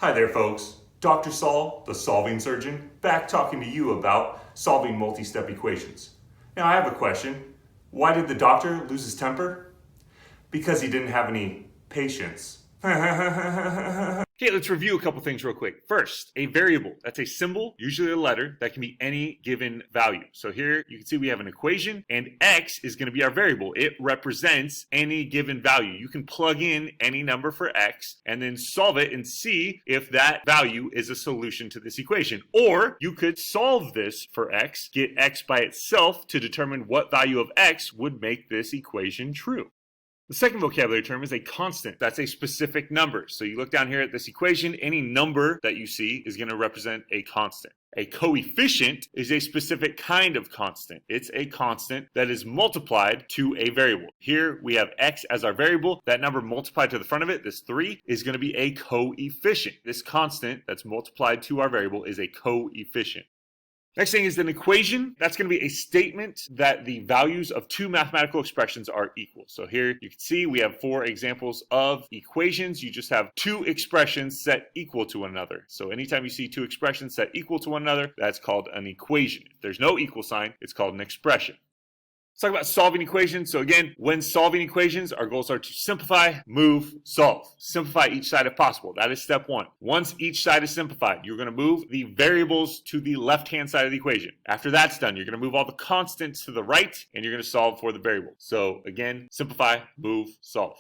Hi there folks, Dr. Saul, the solving surgeon, back talking to you about solving multi-step equations. Now I have a question. Why did the doctor lose his temper? Because he didn't have any patience. Okay, let's review a couple things real quick. First, a variable. That's a symbol, usually a letter, that can be any given value. So here you can see we have an equation, and x is going to be our variable. It represents any given value. You can plug in any number for x and then solve it and see if that value is a solution to this equation. Or you could solve this for x, get x by itself to determine what value of x would make this equation true. The second vocabulary term is a constant. That's a specific number. So you look down here at this equation, any number that you see is going to represent a constant. A coefficient is a specific kind of constant. It's a constant that is multiplied to a variable. Here we have x as our variable. That number multiplied to the front of it, this 3, is going to be a coefficient. This constant that's multiplied to our variable is a coefficient. Next thing is an equation. That's going to be a statement that the values of two mathematical expressions are equal. So here you can see we have 4 examples of equations. You just have 2 expressions set equal to one another. So anytime you see 2 expressions set equal to one another, that's called an equation. If there's no equal sign, it's called an expression. Let's talk about solving equations. So again, when solving equations, our goals are to simplify, move, solve. Simplify each side if possible. That is step 1. Once each side is simplified, you're going to move the variables to the left-hand side of the equation. After that's done, you're going to move all the constants to the right, and you're going to solve for the variable. So again, simplify, move, solve.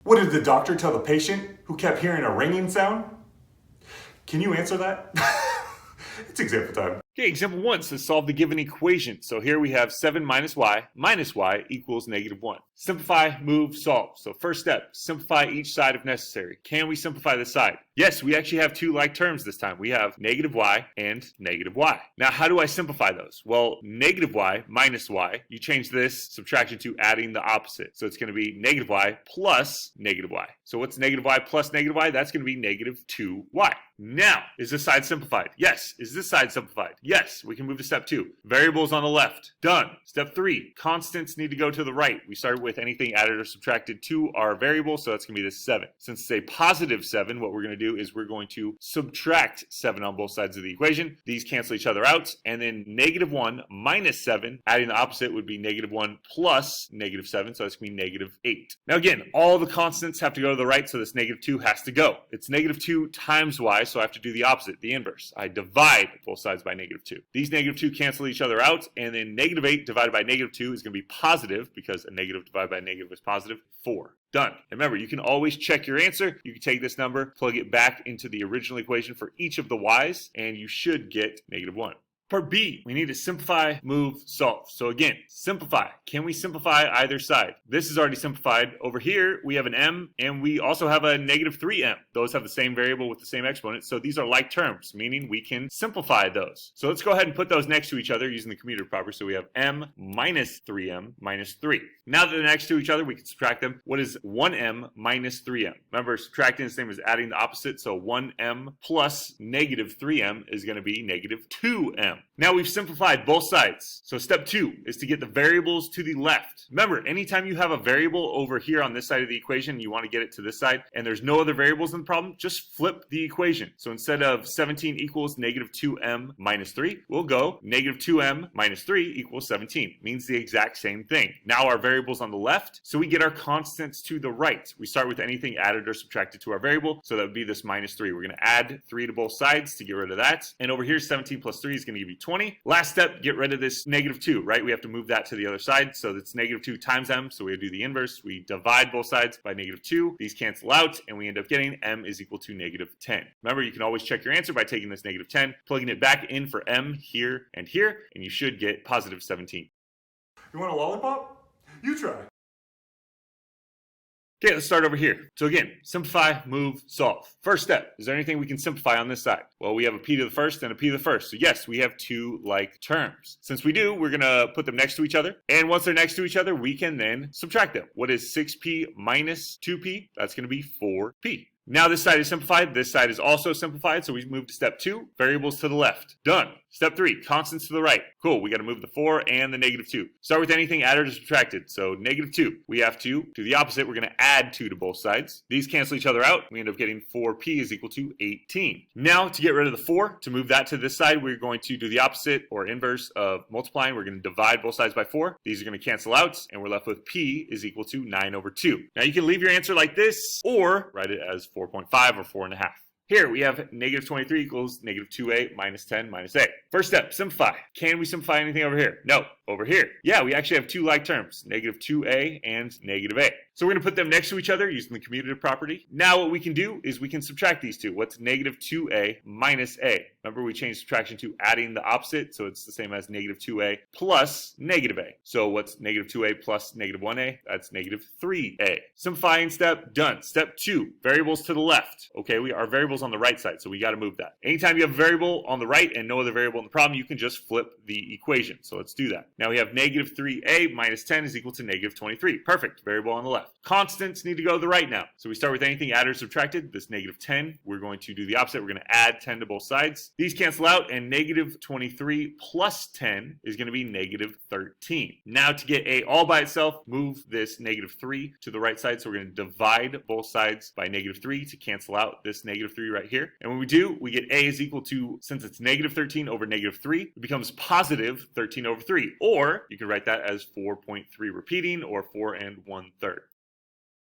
What did the doctor tell the patient who kept hearing a ringing sound? Can you answer that? It's example time. Okay, example 1 says solve the given equation. So here we have 7 minus y equals -1. Simplify, move, solve. So first step, simplify each side if necessary. Can we simplify this side? Yes, we actually have 2 like terms this time. We have -y and -y. Now, how do I simplify those? Well, -y minus y, you change this subtraction to adding the opposite. So it's going to be -y plus -y. So what's -y plus -y? That's going to be -2y. Now, is this side simplified? Yes. Is this side simplified? Yes. We can move to step 2. Variables on the left. Done. Step 3. Constants need to go to the right. We started with anything added or subtracted to our variable, so that's going to be this 7. Since it's a positive 7, what we're going to do is we're going to subtract 7 on both sides of the equation. These cancel each other out, and then -1 minus 7, adding the opposite would be -1 plus -7, so that's going to be -8. Now again, all the constants have to go to the right, so this -2 has to go. It's -2 times y, so I have to do the opposite, the inverse. I divide both sides by -2. These -2 cancel each other out, and then -8 divided by -2 is going to be positive, because a negative divided by a negative is positive, 4. Done. And remember, you can always check your answer. You can take this number, plug it back into the original equation for each of the y's, and you should get -1. Part B, we need to simplify, move, solve. So again, simplify. Can we simplify either side? This is already simplified. Over here, we have an m, and we also have a -3m. Those have the same variable with the same exponent, so these are like terms, meaning we can simplify those. So let's go ahead and put those next to each other using the commutative property. So we have m minus 3m minus 3. Now that they're next to each other, we can subtract them. What is 1m minus 3m? Remember, subtracting is the same as adding the opposite, so 1m plus -3m is going to be -2m. Now we've simplified both sides. So step 2 is to get the variables to the left. Remember, anytime you have a variable over here on this side of the equation, you want to get it to this side, and there's no other variables in the problem, just flip the equation. So instead of 17 equals -2m minus 3, we'll go -2m minus 3 equals 17. Means the exact same thing. Now our variable's on the left, so we get our constants to the right. We start with anything added or subtracted to our variable, so that would be this -3. We're going to add 3 to both sides to get rid of that. And over here, 17 plus 3 is going to give you 20. Last step, get rid of this -2, right? We have to move that to the other side. So that's -2 times m. So we do the inverse. We divide both sides by -2. These cancel out, and we end up getting m is equal to -10. Remember, you can always check your answer by taking this -10, plugging it back in for m here, and you should get positive 17. You want a lollipop? You try. Okay, let's start over here. So again, simplify, move, solve. First step, is there anything we can simplify on this side? Well, we have a p to the first and a p to the first. So yes, we have 2 like terms. Since we do, we're going to put them next to each other. And once they're next to each other, we can then subtract them. What is 6p minus 2p? That's going to be 4p. Now this side is simplified. This side is also simplified. So we move to step 2, variables to the left. Done. Step 3, constants to the right. Cool, we got to move the 4 and the -2. Start with anything added or subtracted. So -2, we have to do the opposite. We're going to add 2 to both sides. These cancel each other out. We end up getting 4p is equal to 18. Now, to get rid of the 4, to move that to this side, we're going to do the opposite or inverse of multiplying. We're going to divide both sides by 4. These are going to cancel out, and we're left with p is equal to 9/2. Now, you can leave your answer like this, or write it as 4.5 or 4.5. Here we have -23 equals -2a minus 10 minus a. First step, simplify. Can we simplify anything over here? No. Over here, yeah, we actually have 2 like terms, -2a and -a. So we're going to put them next to each other using the commutative property. Now what we can do is we can subtract these two. What's -2a minus a? Remember, we changed subtraction to adding the opposite, so it's the same as -2a plus -a. So what's -2a plus -1a? That's -3a. Simplifying step, done. Step 2, variables to the left. Okay, our variables on the right side, so we got to move that. Anytime you have a variable on the right and no other variable in the problem, you can just flip the equation. So let's do that. Now we have -3a minus 10 is equal to -23. Perfect, variable on the left. Constants need to go to the right now. So we start with anything added or subtracted. This -10, we're going to do the opposite. We're going to add 10 to both sides. These cancel out, and -23 plus 10 is going to be -13. Now to get a all by itself, move this -3 to the right side. So we're going to divide both sides by -3 to cancel out this -3 right here. And when we do, we get a is equal to, since it's -13 over -3, it becomes positive 13 over 3. Or you can write that as 4.3 repeating, or 4 1/3.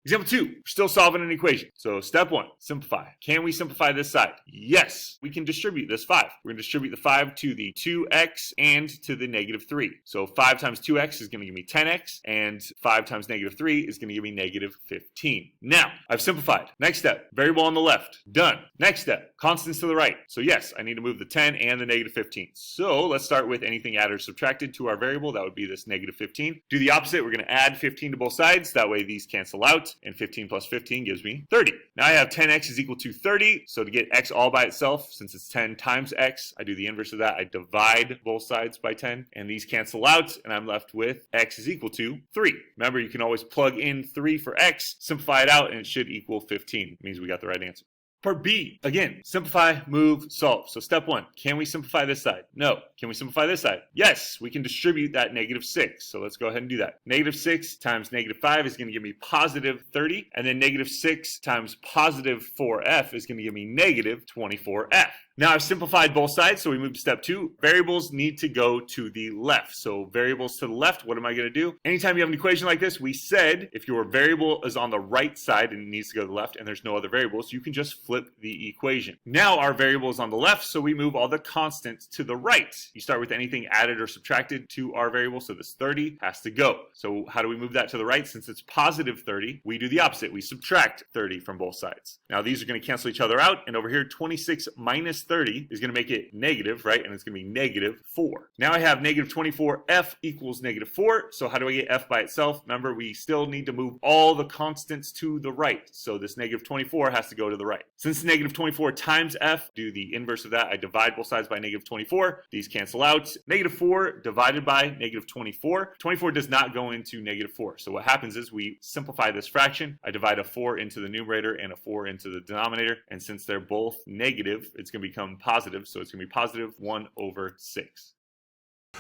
Example 2, we're still solving an equation. So step 1, simplify. Can we simplify this side? Yes, we can distribute this 5. We're going to distribute the 5 to the 2x and to the -3. So 5 times 2x is going to give me 10x, and 5 times -3 is going to give me -15. Now, I've simplified. Next step, variable on the left. Done. Next step, constants to the right. So yes, I need to move the 10 and the -15. So let's start with anything added or subtracted to our variable. That would be this -15. Do the opposite. We're going to add 15 to both sides. That way these cancel out. And 15 plus 15 gives me 30. Now I have 10x is equal to 30. So to get x all by itself, since it's 10 times x, I do the inverse of that. I divide both sides by 10. And these cancel out. And I'm left with x is equal to 3. Remember, you can always plug in 3 for x, simplify it out, and it should equal 15. It means we got the right answer. Part B, again, simplify, move, solve. So step 1, can we simplify this side? No. Can we simplify this side? Yes, we can distribute that -6. So let's go ahead and do that. -6 times -5 is going to give me positive 30. And then -6 times positive 4f is going to give me -24f. Now I've simplified both sides, so we move to step 2. Variables need to go to the left. So variables to the left, what am I going to do? Anytime you have an equation like this, we said if your variable is on the right side and it needs to go to the left and there's no other variables, you can just flip the equation. Now our variable is on the left, so we move all the constants to the right. You start with anything added or subtracted to our variable, so this 30 has to go. So how do we move that to the right? Since it's positive 30, we do the opposite. We subtract 30 from both sides. Now these are going to cancel each other out, and over here 26 minus 30 is going to make it negative, right? And it's going to be -4. Now I have -24f equals -4. So how do I get f by itself? Remember, we still need to move all the constants to the right. So this -24 has to go to the right. Since -24 times f, do the inverse of that. I divide both sides by -24. These cancel out. -4 divided by -24. 24 does not go into -4. So what happens is we simplify this fraction. I divide a 4 into the numerator and a 4 into the denominator. And since they're both negative, it's going to become positive. So it's going to be positive 1/6.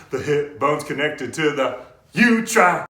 The hip bone's connected to the U-track.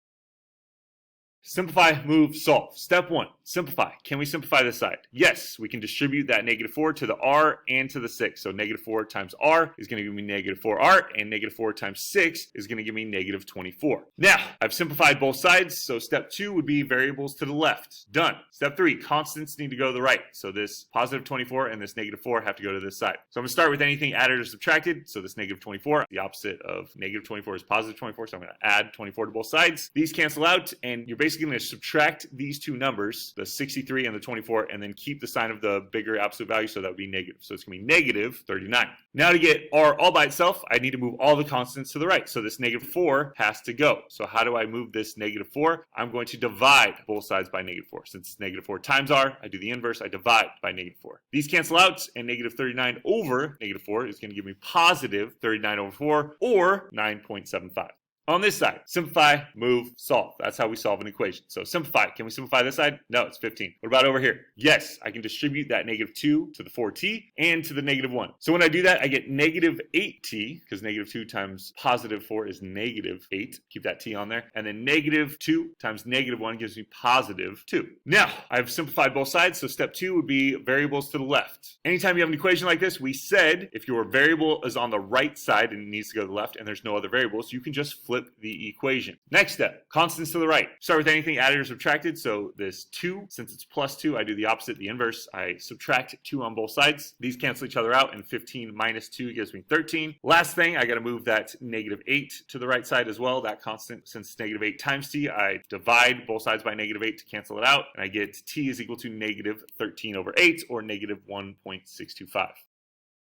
Simplify, move, solve. Step 1, simplify. Can we simplify this side? Yes, we can distribute that -4 to the r and to the 6. So -4 times r is going to give me -4r, and -4 times 6 is going to give me -24. Now, I've simplified both sides, so step 2 would be variables to the left. Done. Step 3, constants need to go to the right. So this positive 24 and this -4 have to go to this side. So I'm going to start with anything added or subtracted. So this -24, the opposite of -24 is positive 24, so I'm going to add 24 to both sides. These cancel out, and you're basically going to subtract these two numbers, the 63 and the 24, and then keep the sign of the bigger absolute value, so that would be negative. So it's going to be -39. Now to get r all by itself, I need to move all the constants to the right. So this -4 has to go. So how do I move this -4? I'm going to divide both sides by -4. Since it's -4 times r, I do the inverse. I divide by -4. These cancel out, and -39 over -4 is going to give me positive 39/4, or 9.75. On this side, simplify, move, solve. That's how we solve an equation. So simplify. Can we simplify this side? No, it's 15. What about over here? Yes, I can distribute that -2 to the 4t and to the -1. So when I do that, I get -8t, because -2 times +4 is -8. Keep that t on there. And then -2 times -1 gives me +2. Now, I've simplified both sides, so step 2 would be variables to the left. Anytime you have an equation like this, we said if your variable is on the right side and it needs to go to the left and there's no other variables, you can just flip the equation. Next step, constants to the right. Start with anything added or subtracted, so this 2, since it's +2, I do the opposite, the inverse. I subtract 2 on both sides. These cancel each other out, and 15 minus 2 gives me 13. Last thing, I got to move that -8 to the right side as well. That constant, since it's -8 times t, I divide both sides by -8 to cancel it out, and I get t is equal to -13/8, or -1.625.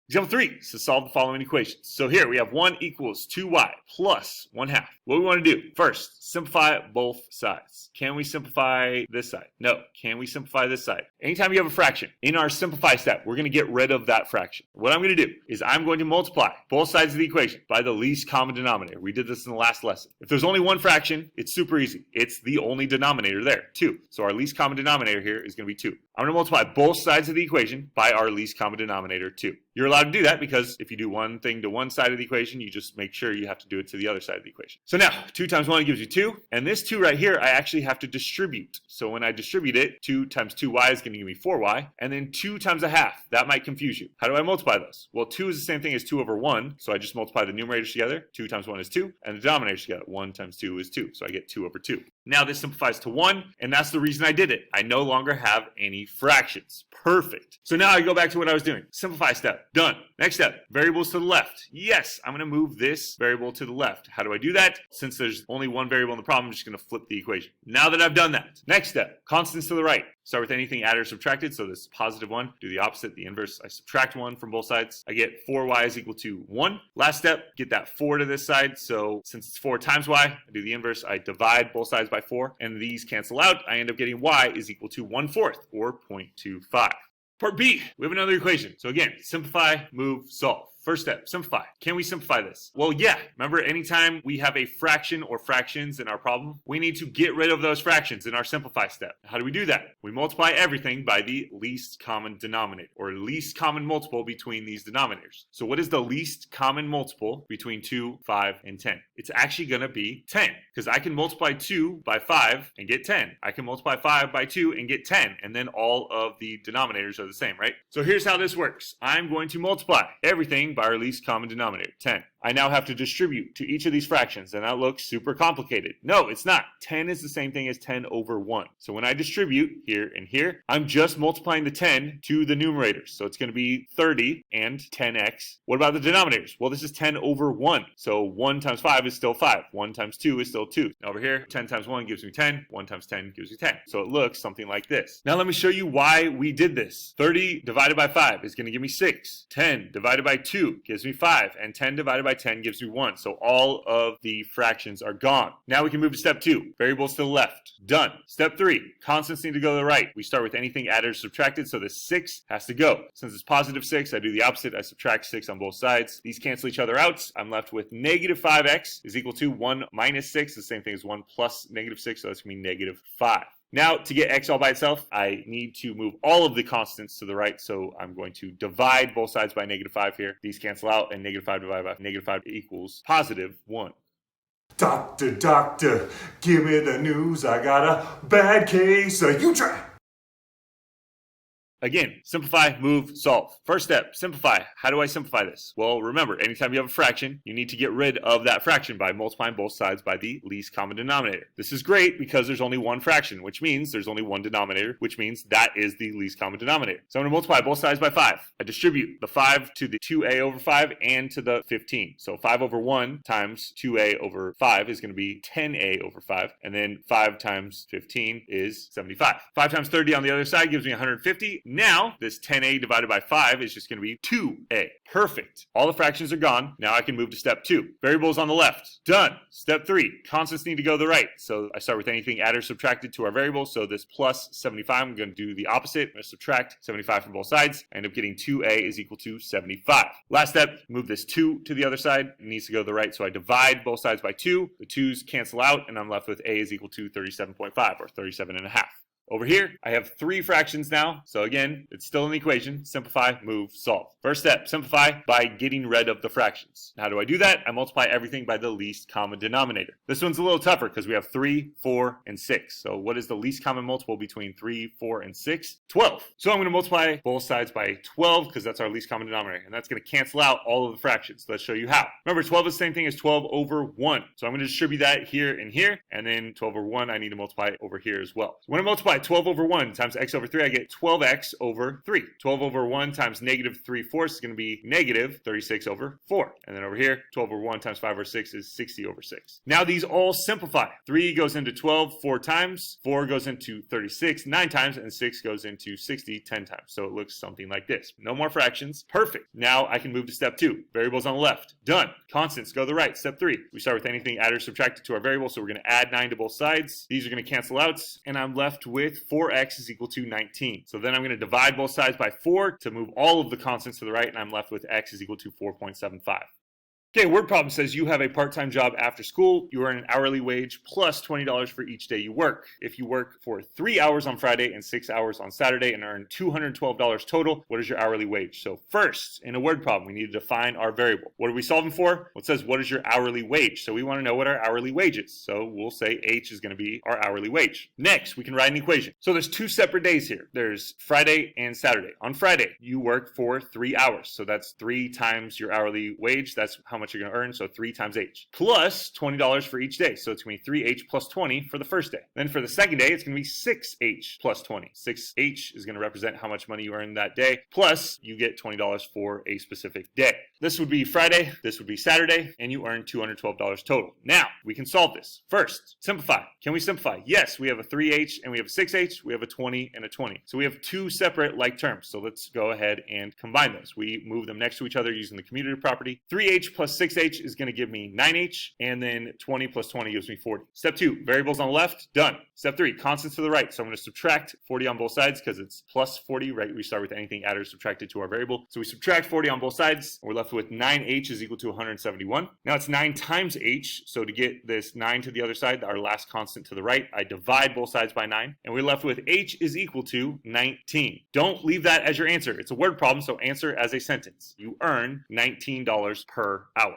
Example 3 is to solve the following equations. So here we have 1 equals 2y plus 1/2. What we want to do, first, simplify both sides. Can we simplify this side? No. Can we simplify this side? Anytime you have a fraction, in our simplify step, we're going to get rid of that fraction. What I'm going to do is I'm going to multiply both sides of the equation by the least common denominator. We did this in the last lesson. If there's only one fraction, it's super easy. It's the only denominator there, 2. So our least common denominator here is going to be 2. I'm going to multiply both sides of the equation by our least common denominator, 2. You're allowed to do that because if you do one thing to one side of the equation, you just make sure you have to do it to the other side of the equation. So now, 2 times 1 gives you 2, and this 2 right here, I actually have to distribute. So when I distribute it, 2 times 2y is going to give me 4y, and then 2 times 1/2. That might confuse you. How do I multiply those? Well, 2 is the same thing as 2 over 1, so I just multiply the numerators together. 2 times 1 is 2, and the denominators together. 1 times 2 is 2, so I get 2 over 2. Now this simplifies to 1, and that's the reason I did it. I no longer have any fractions. Perfect. So now I go back to what I was doing. Simplify step. Done. Next step, variables to the left. Yes, I'm going to move this variable to the left. How do I do that? Since there's only one variable in the problem, I'm just going to flip the equation. Now that I've done that, next step, constants to the right. Start with anything added or subtracted, so this +1. Do the opposite, the inverse. I subtract 1 from both sides. I get 4y is equal to 1. Last step, get that 4 to this side. So since it's 4 times y, I do the inverse. I divide both sides by 4, and these cancel out. I end up getting y is equal to 1/4, or 0.25. Part B, we have another equation. So again, simplify, move, solve. First step, simplify. Can we simplify this? Well, yeah. Remember, anytime we have a fraction or fractions in our problem, we need to get rid of those fractions in our simplify step. How do we do that? We multiply everything by the least common denominator, or least common multiple between these denominators. So what is the least common multiple between 2, 5, and 10? It's actually going to be 10, because I can multiply 2 by 5 and get 10. I can multiply 5 by 2 and get 10, and then all of the denominators are the same, right? So here's how this works. I'm going to multiply everything by our least common denominator, 10. I now have to distribute to each of these fractions, and that looks super complicated. No, it's not. 10 is the same thing as 10 over 1. So when I distribute here and here, I'm just multiplying the 10 to the numerators. So it's going to be 30 and 10x. What about the denominators? Well, this is 10 over 1. So 1 times 5 is still 5. 1 times 2 is still 2. Now over here, 10 times 1 gives me 10. 1 times 10 gives me 10. So it looks something like this. Now let me show you why we did this. 30 divided by 5 is going to give me 6. 10 divided by 2 gives me 5. And 10 divided by 10 gives me 1. So all of the fractions are gone. Now we can move to step 2. Variables to the left. Done. Step 3. Constants need to go to the right. We start with anything added or subtracted, so the 6 has to go. Since it's +6, I do the opposite. I subtract 6 on both sides. These cancel each other out. I'm left with -5x is equal to 1 minus 6, the same thing as 1 plus -6, so that's going to be -5. Now, to get x all by itself, I need to move all of the constants to the right, so I'm going to divide both sides by -5 here. These cancel out, and -5 divided by -5 equals +1. Doctor, give me the news. I got a bad case. You try. Again, simplify, move, solve. First step, simplify. How do I simplify this? Well, remember, anytime you have a fraction, you need to get rid of that fraction by multiplying both sides by the least common denominator. This is great because there's only one fraction, which means there's only one denominator, which means that is the least common denominator. So I'm going to multiply both sides by 5. I distribute the 5 to the 2a over 5 and to the 15. So 5 over 1 times 2a over 5 is going to be 10a over 5. And then 5 times 15 is 75. 5 times 30 on the other side gives me 150. Now, this 10a divided by 5 is just going to be 2a. Perfect. All the fractions are gone. Now I can move to step 2. Variables on the left. Done. Step 3. Constants need to go to the right. So I start with anything added or subtracted to our variable. So this plus 75, I'm going to do the opposite. I'm going to subtract 75 from both sides. I end up getting 2a is equal to 75. Last step, move this 2 to the other side. It needs to go to the right. So I divide both sides by 2. The 2's cancel out, and I'm left with a is equal to 37.5 or 37.5. Over here, I have 3 fractions now. So again, it's still an equation. Simplify, move, solve. First step, simplify by getting rid of the fractions. How do I do that? I multiply everything by the least common denominator. This one's a little tougher because we have 3, 4, and 6. So what is the least common multiple between 3, 4, and 6? 12. So I'm going to multiply both sides by 12 because that's our least common denominator. And that's going to cancel out all of the fractions. Let's show you how. Remember, 12 is the same thing as 12 over 1. So I'm going to distribute that here and here. And then 12 over 1, I need to multiply over here as well. So when I multiply 12 over 1 times x over 3, I get 12x over 3. 12 over 1 times negative 3/4 is going to be negative 36 over 4. And then over here, 12 over 1 times 5 over 6 is 60 over 6. Now these all simplify. 3 goes into 12 4 times, 4 goes into 36 9 times, and 6 goes into 60 10 times. So it looks something like this. No more fractions. Perfect. Now I can move to step 2. Variables on the left. Done. Constants go to the right. Step 3. We start with anything added or subtracted to our variable, so we're going to add 9 to both sides. These are going to cancel out, and I'm left with 4x is equal to 19. So then I'm going to divide both sides by 4 to move all of the constants to the right, and I'm left with x is equal to 4.75. Okay, word problem says you have a part-time job after school. You earn an hourly wage plus $20 for each day you work. If you work for 3 hours on Friday and 6 hours on Saturday and earn $212 total, what is your hourly wage? So first, in a word problem, we need to define our variable. What are we solving for? Well, it says, what is your hourly wage? So we want to know what our hourly wage is. So we'll say h is going to be our hourly wage. Next, we can write an equation. So there's 2 separate days here. There's Friday and Saturday. On Friday, you work for 3 hours. So that's 3 times your hourly wage. That's how much you're going to earn, so 3 times h, plus $20 for each day. So it's going to be 3h plus 20 for the first day. Then for the second day, it's going to be 6h plus 20. 6h is going to represent how much money you earn that day, plus you get $20 for a specific day. This would be Friday, this would be Saturday, and you earn $212 total. Now, we can solve this. First, simplify. Can we simplify? Yes, we have a 3h and we have a 6h, we have a 20 and a 20. So we have 2 separate like terms. So let's go ahead and combine those. We move them next to each other using the commutative property. 3h plus 6h is going to give me 9h, and then 20 plus 20 gives me 40. Step 2, variables on the left, done. Step 3, constants to the right. So I'm going to subtract 40 on both sides because it's plus 40, right? We start with anything added or subtracted to our variable. So we subtract 40 on both sides, and we're left with 9h is equal to 171. Now it's 9 times h, so to get this 9 to the other side, our last constant to the right, I divide both sides by 9, and we're left with h is equal to 19. Don't leave that as your answer. It's a word problem, so answer as a sentence. You earn $19 per hour.